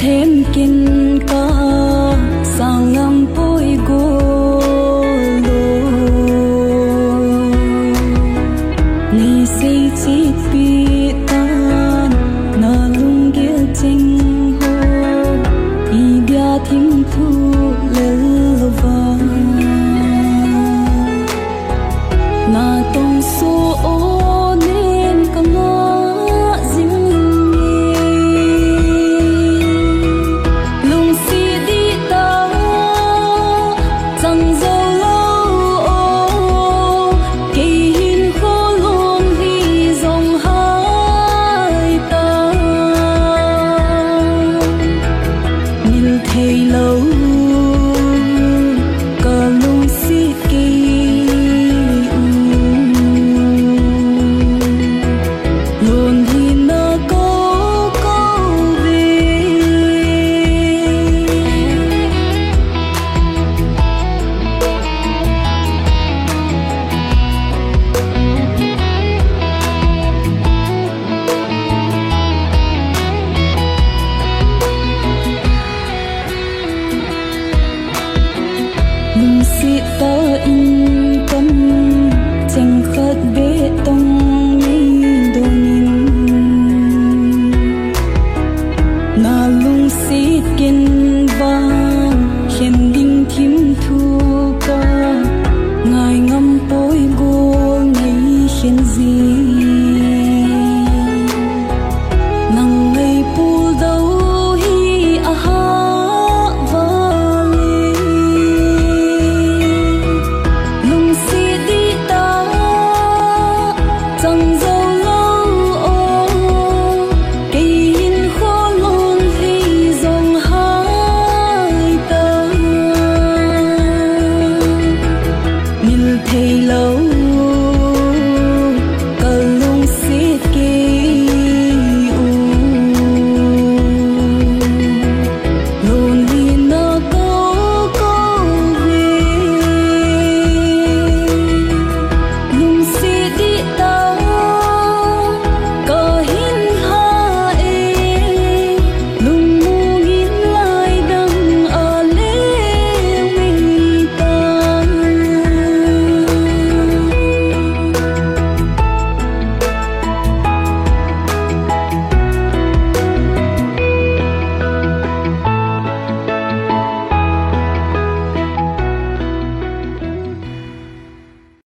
thêm kinh ca sang ngâm bôi gô ni say chi pi tan na lung gel ching ho i bia thim thu lelva na tong so o nên ka nga ding lung si đi ta chẳng dâu lâu ô kỳ hin khô luôn đi dòng hai ta nhìn thấy lâu cả lung si kỳ luôn thì nó có về lung si ta in